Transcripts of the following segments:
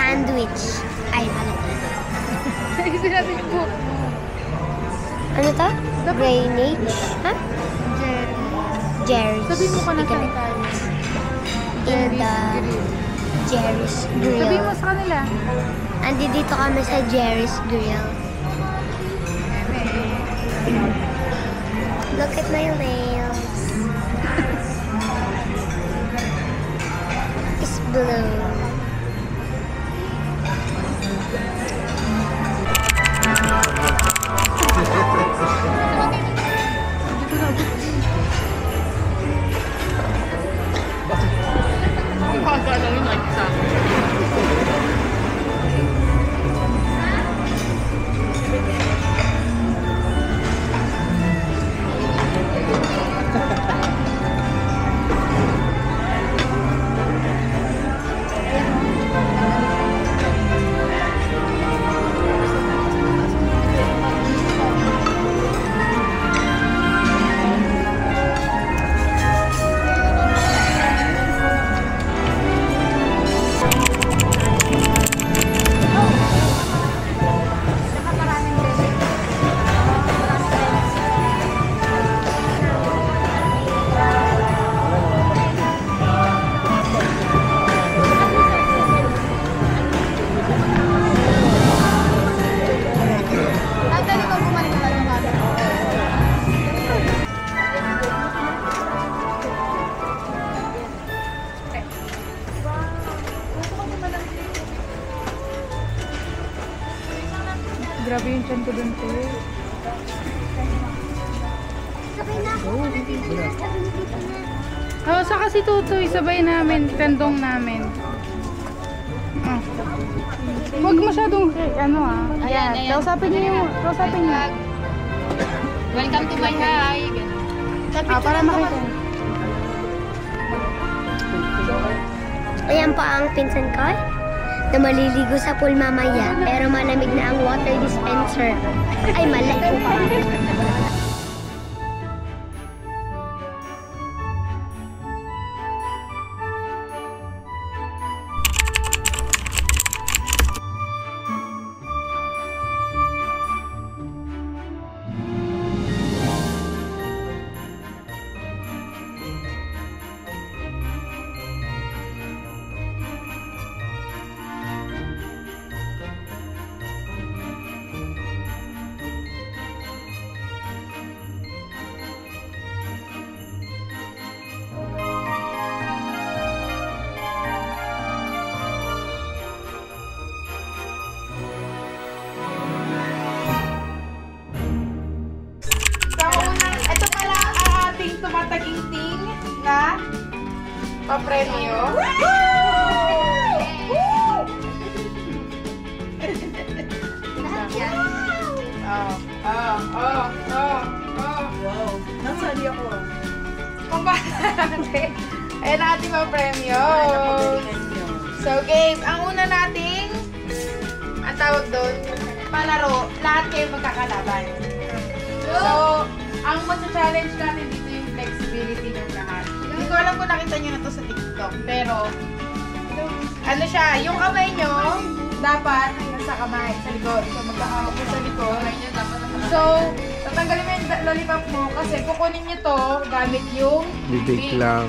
Sandwich. Ay, ano? Ayusin natin po. Ano to? Drainage? Ha? Jerry's. Sabihin mo ka na saan tayo. Jerry's Grill. Sabihin mo sa kanila. Dito kami sa Jerry's Grill. Look at my nails. It's blue. Grabe yung tiyan ko dun, te. Oh, saka si Tutoy, sabay namin, tendong namin. Oh. Huwag masyadong, ano Ayan, ayan. Kausapin niyo. Welcome to my high. Para makita. Ayan pa ang pinsan ko na maliligo sa pool mamaya, pero malamig na ang water dispenser. Ay, mali. Tumataginting na papremyo. Wow. Nasali ako. Kumparte. Ayan ang ating papremyo. So, game. Ang una nating, ang tawag doon, palaro, lahat kayo magkakalaban. So, ang mag-challenge natin dito yung flexibility ng lahat. Hindi ko alam kung nakita nyo na to sa TikTok. Pero, ano siya, yung kamay nyo, dapat nasa kamay, sa likod. So, magkakaupo sa likod. So, tatanggalin mo yung lollipop mo kasi kukunin nyo to gamit yung bibig lang.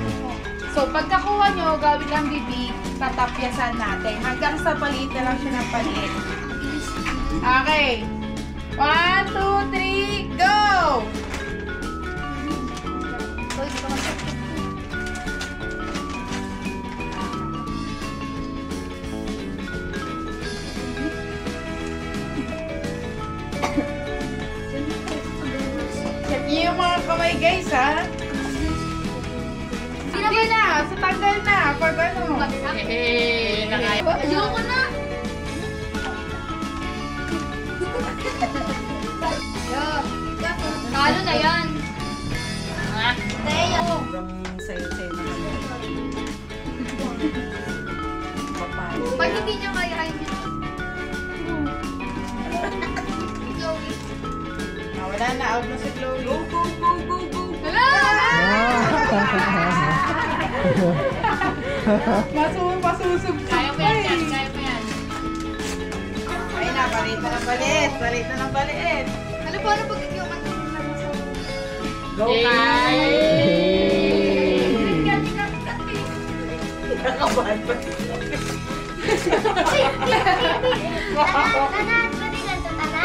So, pagkakuha nyo, gawin lang bibig, tatapyasan natin. Hanggang sa palit na lang siya ng palit. Okay. 1, 2, 3, go! Check niyo yung mga kamay guys ha. Hindi na, sa tanggal na. Pag ano. Ayoko na. Kalo na yan. Teo. Pag hindi niya kayain niya. Wala na, out na si Chloe. Go, go, go, go, go. Hala! Masusub Kaya mo yan, kaya mo yan. Baliit na ng baliit. Baliit na ng baliit. Ano po, ano pag yung matulog na nasa... Go, Kai! Nakabahan pa. Tanan, pwede ganito, tanan.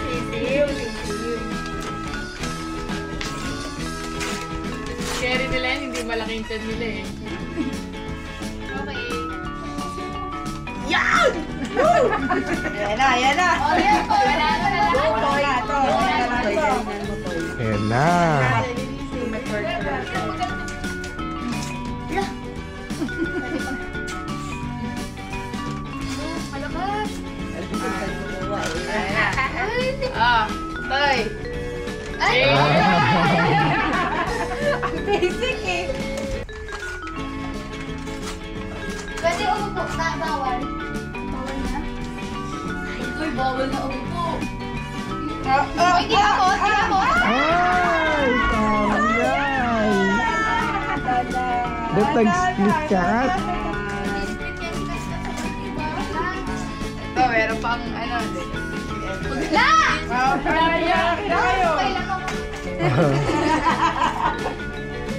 Sisiw, sisiw. Carry nila yan, hindi malaki yung chan nila eh. Okay. Yan! Woo! Ayan na, ayan na. O, yan po. Wala na lahat. Toy na to. Ayan na. Malakas. Ah, Toy. Ay! Ang basic eh. Pwede umupo na bawal. Bawal na? Ay, bawal na umupo. Hindi ako, hindi ako. Ay, taray. Ba't nag-split ka? Ito, meron pang ano. La! Kaya kayo. Okay lang ako.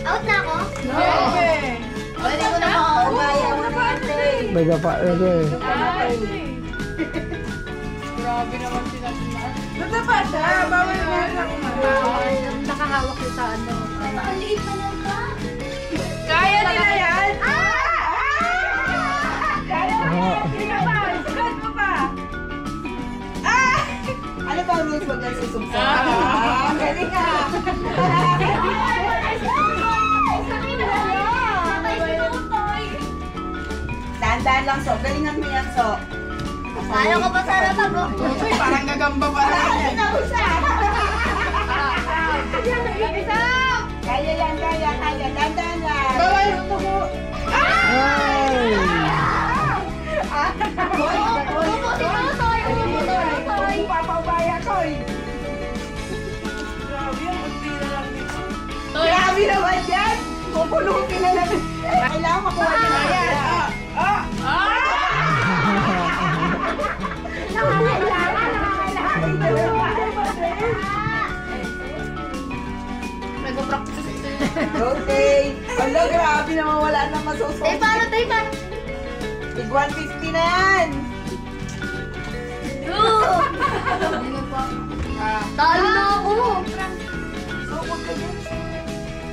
Out na ako? Okay. Pwede ko na makaugaya. Nagapa, ano eh. Grabe naman sila. Basta pa siya. Bawal mo na kumabawal. Nakahawak ko sa ano. Ang liit pa lang ka. Kaya nila yan. Ano ba ang rules wag kang susubsa? Galing ka! Dahan-dahan lang, So. Galingan mo yan, So. Paano ko ba sana mag-go? Uy, parang gagamba pa rin yan. Kaya yan, kaya. Dahan-dahan lang. Bawal mo mo. Ay! Papabaya ko eh. Grabe yan, kunti na lang dito. Grabe naman yan. Pupulutin na lang. Kailangan makuha niya na yan. Nagpa-practice ito. Okay. Ala, grabe naman. Wala na masusunod. Tay, paano? Tig 150 na yan. Talo na ako! So, wag ka dyan.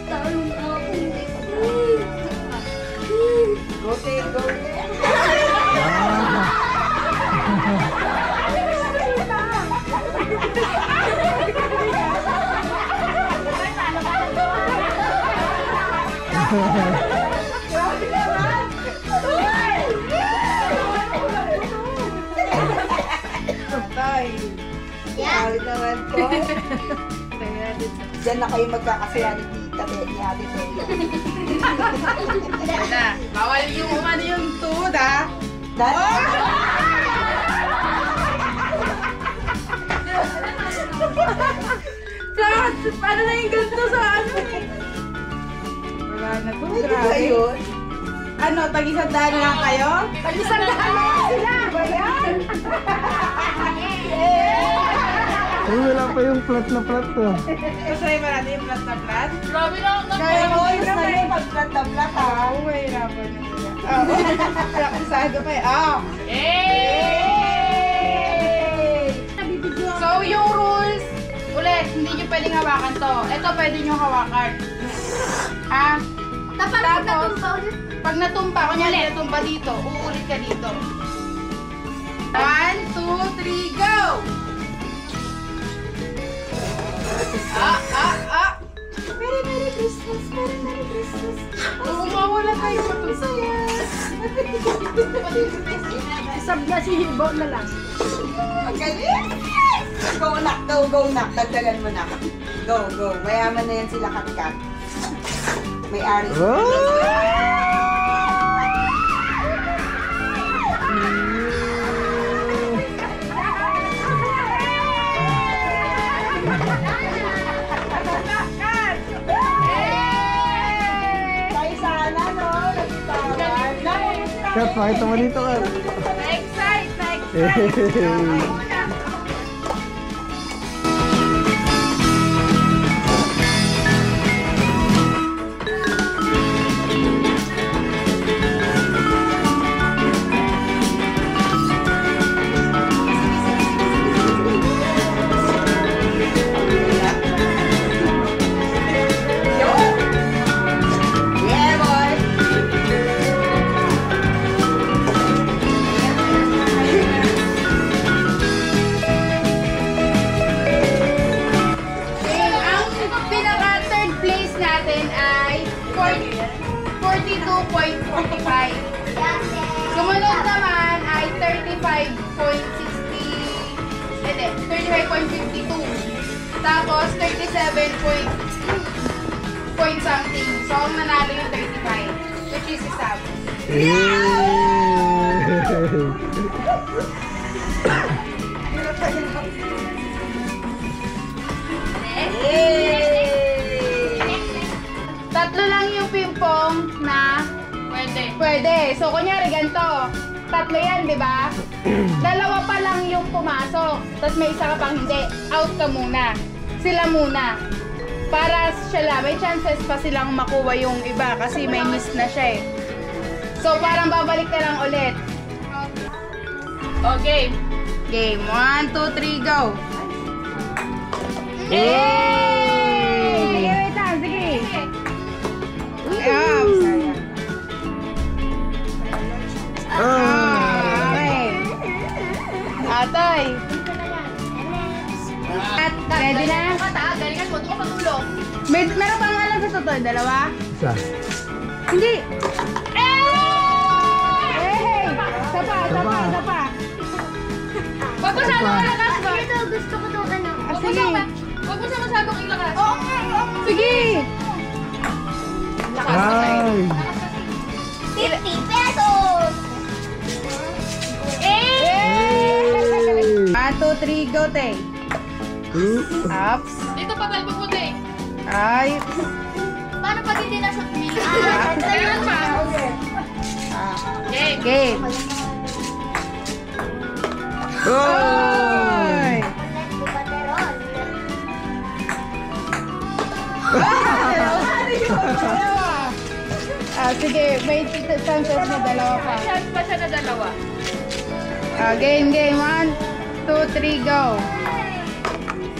Talo na ako! Go, Tay. Go. Grabe naman. Tay. Grabe naman po. Diyan na kayo magkakasaya ni Tita ni Ate Toyo. Yan na. Bawal yung umano yung tuhod, ha? Plus, paano na yung ganito sa ano eh? Wala na to, Pwede ba grabe. yun? Ano, tag-isandaan lang kayo? Pag-isandaan na sila! Ba yan? Ay, wala pa yung flat na flat to. Try ba natin yung plat na plat? Grabe na. Kaya mo, yun na yun, pag-plat ha. Oo, mahirapan na sila. Praktisado pa eh. So, yung rules, ulit, hindi nyo pwedeng hawakan to. Ito, pwede nyo hawakan. Ha? Tapos, pag natumba, kunyari natumba dito, uulit ka dito. 1, 2, 3, go! Merry Christmas, Merry Christmas. Oo, mawala tayo sa tusaya. Isab na si Hibo na lang. Ang galing! Go, nak, go, nak. Dagdagan mo, nak. Go. Mayaman na yan sila kat-kat. May ari. Tayo sana, no? Nagbitawan. Kat, pakita mo dito, Kat. Excite na Yeah, boy! Ang pinaka third place natin ay 42.45. Sumunod naman ay 35.52. Tapos 37 point something. So, ang nanalo yung 35. Which is si Sam. Tatlo lang yung pingpong na pwede. So, kunyari ganito. Tatlo yan, di ba? Dalawa pa lang yung pumasok. Tapos may isa ka pang hindi. Out ka muna. Sila muna. Para siya lang, may chances pa silang makuha yung iba kasi may miss na siya eh. So, parang babalik ka lang ulit. Okay. Game. 1, 2, 3, go. Hey! Sige, wait lang. Sige. Up. Okay. Atoy. At, ready na? Galingan mo, doon ka patulong. Meron pang alam sa totoo, dalawa? Isa. Hindi. Hey! Sapa. Huwag mo masyadong ilakas ba? Ito, gusto ko itong ano. Sige. Huwag mo masyadong ilakas. Oo. Sige. Ay! 50 pesos! Hey! 1, 2, 3, go, te. Ups. Dito pa tayo pupunti. Ay. Paano pag hindi nasa pumili? Ayun pa. Game. Oy! Sige, may chances na dalawa pa. Chance pa siya na dalawa. Game. 1, 2, 3, go.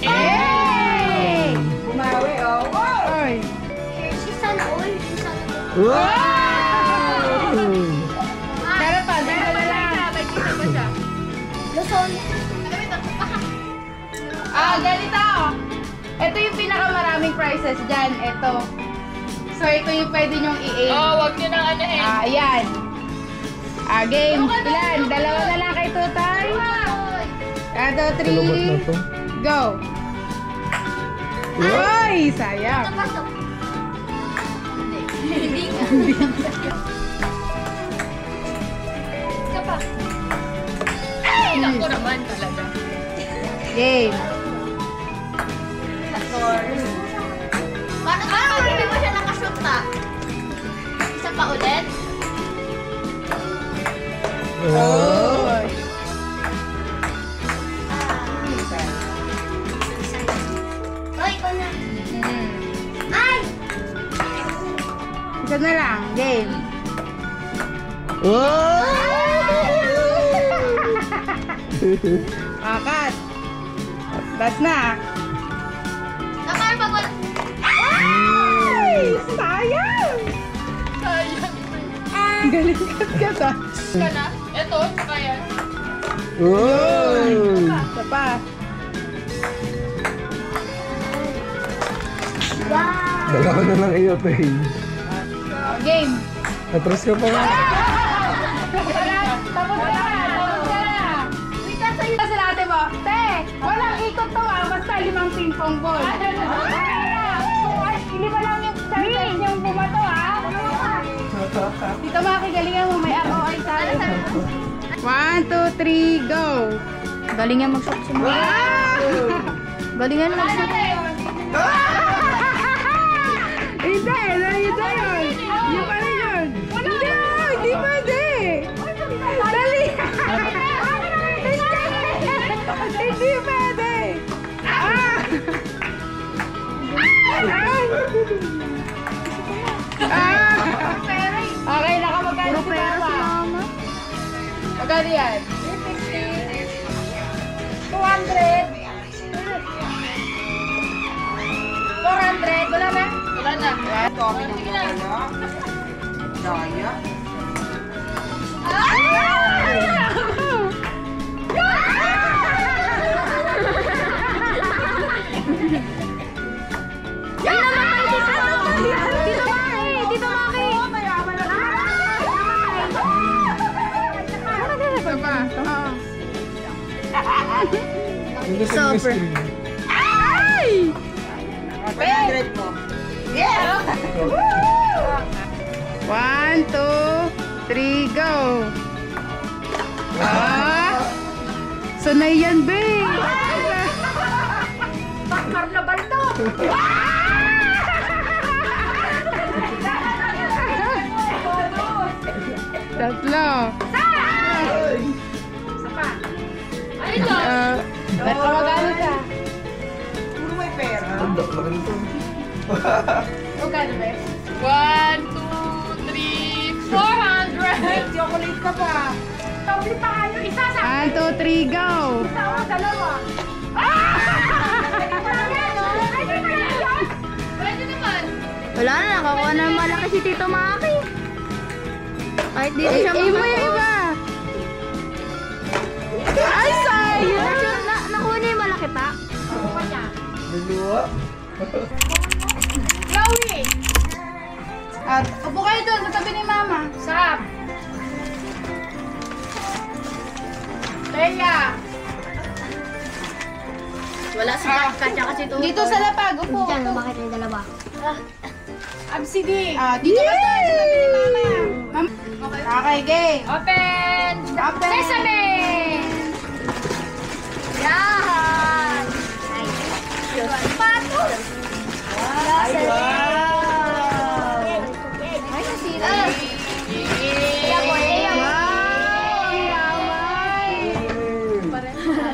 Hey! Bumawi, oh. Oy! She's an old. Wow! Meron pa, dalawa lang. May kita pa siya. Luzon. Ganito. Ito yung pinakamaraming prizes dyan. Ito. So, ito yung pwede nyong i-aim. Huwag niyo nang anahin. Ayan. Game. Ilan? Dalawa na lang kay Tutay. 1, 2, Kalabot na 3, to. go. Ay, sayang. Napasok. Hindi nga. Isa pa. Ay, naku naman talaga. Game. Paano pag hindi mo siya nakashoot pa? Isa pa ulit? Oh! Oy. Oy, ikaw na. Hmm. Ay! Isa na lang. Game. Wow! Cut. Last na. Paano pag wala? Ay! Sayang! Sayang. Galing ka sa. Ka na? Ito, kaya. Wow! Isa pa. Wow! Dalawa na lang iyo, Tay. Game. Atras ka pa nga. Tapos na. Wait lang sa'yo. Sa natin mo. Te, walang ikot to basta 5 ping-pong ball. Hindi pa lang yung chances yung bumato Dito makigalingan mo, may ROI sa akin. 1, 2, 3, go! Galingan mag-shot sa mga. Galingan mag-shot. Hindi, ito yun. Yung pala yun. Hindi pwede. Dali. Magkano yan? 200. 400. Wala na? Wala na. Coffee ng ano? Daya. Dito Maki! Isa pa. Oo. Super. 100 mo. Yes! 1, 2, 3, go! Ah! Sanay yan, babe! Carnaval to. Tatlo. Ayun lang. Magkano ka? Puro may pera. Ang laki nito. Magkano ba? 1, 2, 3, 400! Chocolate ka pa. Doble pa kayo. Isa sa 1, 2, 3, go! isa o dalawa. Pwede naman! Wala na, nakakuha na ng malaki si Tito Maki. Kahit dito siya mo yung iba! Ay, sayang! Nakuha niya yung malaki pa. Luluwa. Chloe. At upo kayo doon sa tabi ni Mama. Sarap. Teya! Wala si Katya kasi ito. Dito sa lapag, upo. Diyan, bakit yung dalawa? Absidi. Dito ka doon sa tabi ni Mama. Okay, game. Open. Open. Sesame. Yan. Pato. Ay, nasira.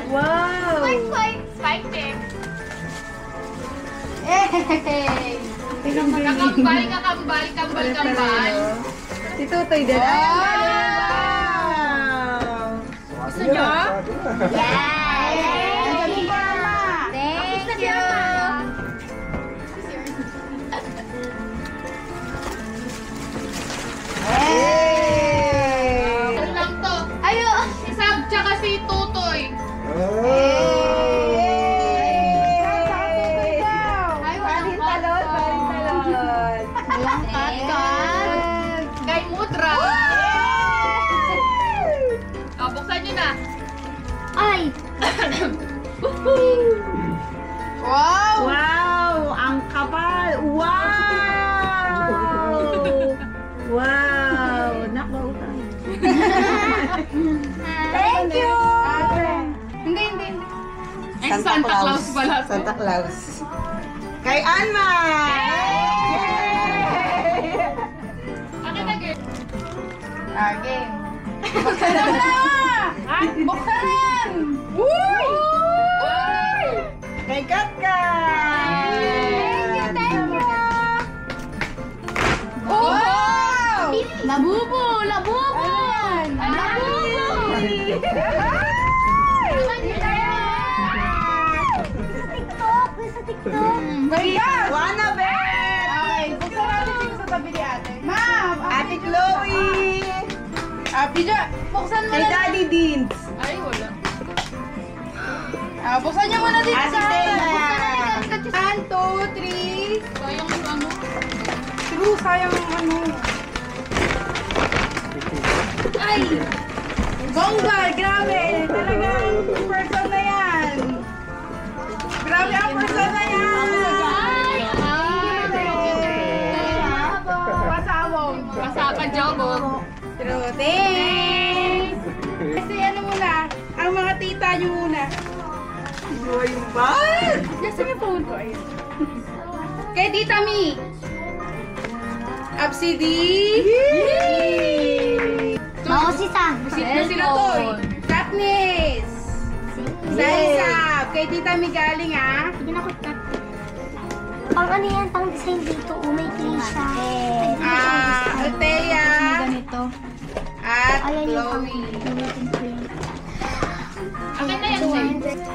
Wow. Spike check. Hey! Kakambal, kakambal, kambal, kambal. Si Tutoy din. Gusto nyo? Andyan si Mama. Thank you. Hey! Ano lang to? Ayo! Si Sab, tsaka si Tutoy. Paling talon, paling talon. Walang kat-kat. Kay Mudra. Buksan nyo na. Ay! Wow! Wow! Ang kapal! Wow! Wow! Nakautan. Thank you. Hindi. Ay, Santa Claus pala to. Santa Claus. Kay Anma! Akin na, girl. Game. Buksan na na! Buksan na yan! Uy! Kay Katka! Thank you. Wow! Labubo! Labubo! Sa TikTok! Very good! Juana Bet! Okay, buksan natin dito sa tabi ni ate. Ma'am! Ate Chloe! Pidya, buksan mo Kay na. Daddy Deans! Ay, wala. Buksan niyo muna dito Ate sa... Teya! 1, 2, 3. Sayang yung ano. True, sayang ang ano. Ay! Bongbal, grabe. Talagang person na yan. Grabe ang person na yan. Pasabong. Pasaka jobo. True, thanks. Kasi ano muna, ang mga tita nyo muna. Joy ba? Nasaan yung phone ko? Ayun. Kay Tita Mi. Absidi. Ako si Sam. Sino to? Katniss. Saisap. Kay Tita Mi galing ah. Pang ano yan, pang design dito. May clay siya. Althea. Ganito. At Ayan yung pang Chloe. gamitin ko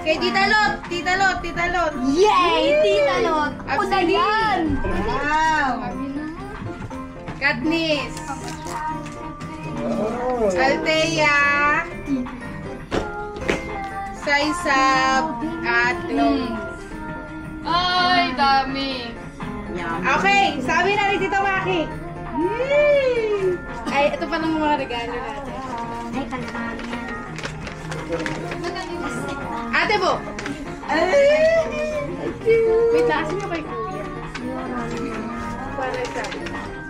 Kay Tita Lot. Tita Lot. Tita Lot. Yay! Tita Lot! Ako na Absidi. yan! Wow! Katniss. Oh. Althea. Saisab. At Chloe. Ay, dami. Okay, sabi na ni Tita Maki. Yay! Ay, ito pa lang mga regalo natin. Ay, kalahari yan. Ate Bo. Wait, laasin mo kay Kuya. Para sa...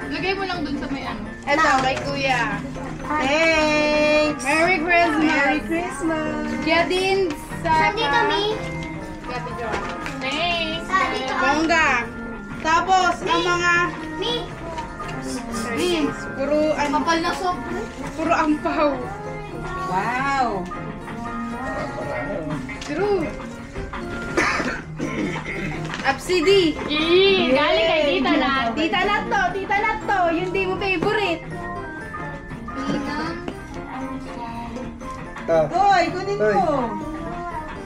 Lagay mo lang dun sa may ano. Ito, kay Kuya. Thanks! Merry Christmas! Merry Christmas! Kaya din sa... Saan dito, Mi? Kaya din Joanna. Thanks. Saan dito? Bongga. Tapos, ang mga... Mi? Puro, ano, Kapal na soap. puro ampaw. Wow! True. Absidi. Galing kay Tita Nat. Tita Nat to. Yung di mo favorite. Ah. Hoy, kunin Hoy. mo!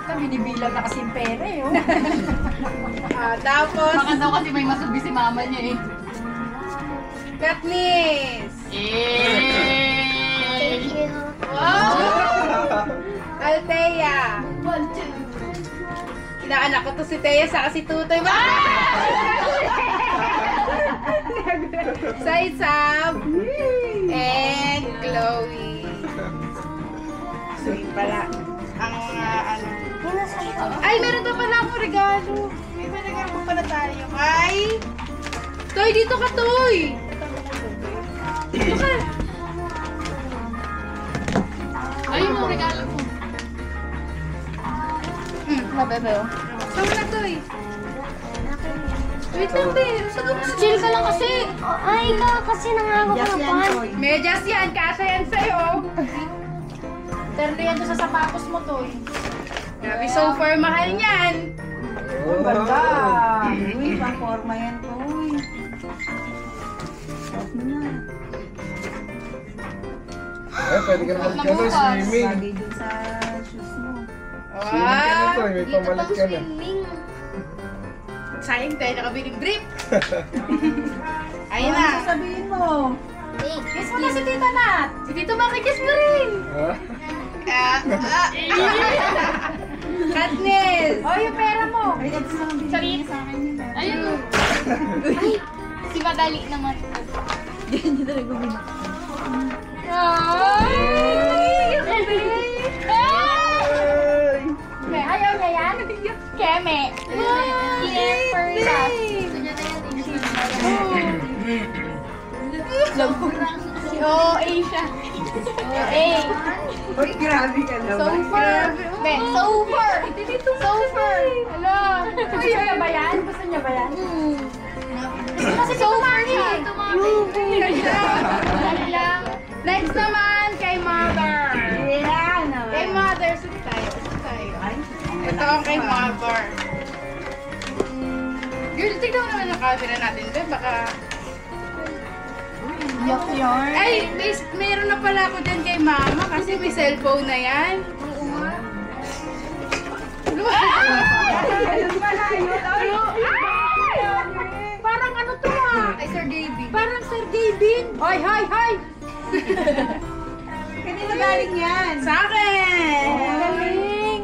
Binibilang na kasi yung pera eh. Oh. Tapos, Baka daw kasi may masubi si mama niya eh. Katniss. Thank you. Althea. Inaanak ko to si Thea sa si Tutoy. Saisab. And Chloe. Sweet pala. Ang ano. Ay, meron pa pala akong regalo. May regalo pa pala tayo. Ay! Toy, dito ka, Toy! Dito ka. Ayun mo, regalo mo. Mabebe, oh. Saan na, Toy? Wait lang, Toy. Chill ka lang kasi. Ay, ikaw kasi nangako ka Yes, ng yan, pan. Toy. Medyas yan. Kasha yan sa'yo. Terno yan doon sa sapatos mo, Toy. Grabe, so far, mahal niyan. Ang ganda! Uy, pang-forma yan, Toy. Suot mo na. Eh, pwede ka naman ka na, swimming. Bagay dun sa shoes mo. Swimming ka na to, Wow! may pamalit ka na. Swimming. Sayang tayo nakabiling brief. Ayun Ano na. sasabihin mo? Wait. Kiss mo na si Tita Nat. Si Tito Makikis mo rin. Ah? Katniss. O, yung pera mo. Ay, ito naman binigay sa akin yun. Ayun o. Si Madali naman. Ganyan talaga binigay. Ayaw niya yan? Keme. Yes, for that. Si OA siya. OA. Uy, grabe ka naman. Sober. Sober. Hello. Gusto niya ba yan? Gusto niya ba yan? Kasi sober siya. Next naman, kay Mother. Yeah, naman. Kay Mother, sit tayo. Ay, Ito ang kay Mother. Girl, tignan mo naman yung camera natin. Doon, baka... Yak yarn. Ay, meron na pala ako dyan kay Mama kasi may cellphone na yan. Parang ano to ah? Ay, Sir Davey. Parang Sir Gavin. Hoy, hoy, hoy! kanina galing yan. Sa akin! Galing.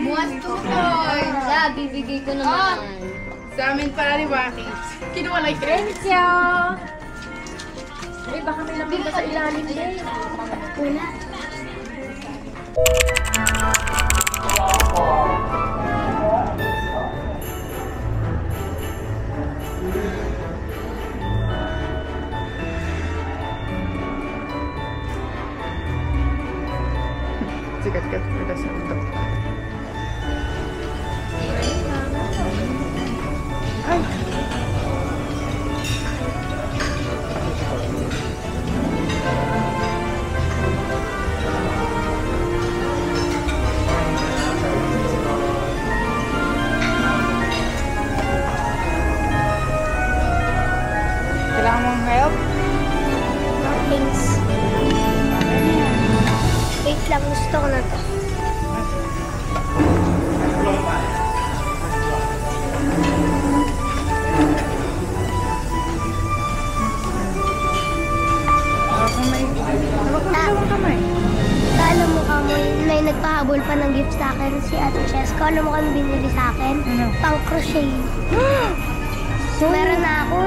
Buwas to, Toy. Yeah, bibigay ko naman. Sa amin pala ni Waki. Kinuha like Thank you. Eh, baka may lapit sa ilalim din. Wala. Sikat-kat kita sa ito. Kailangan mong help? Thanks. Wait lang, gusto ko na to. naghahabol pa ng gift sa akin si Ate Chesko. Alam mo kung binili sa akin? Ano? Pang crochet. So, meron na ako.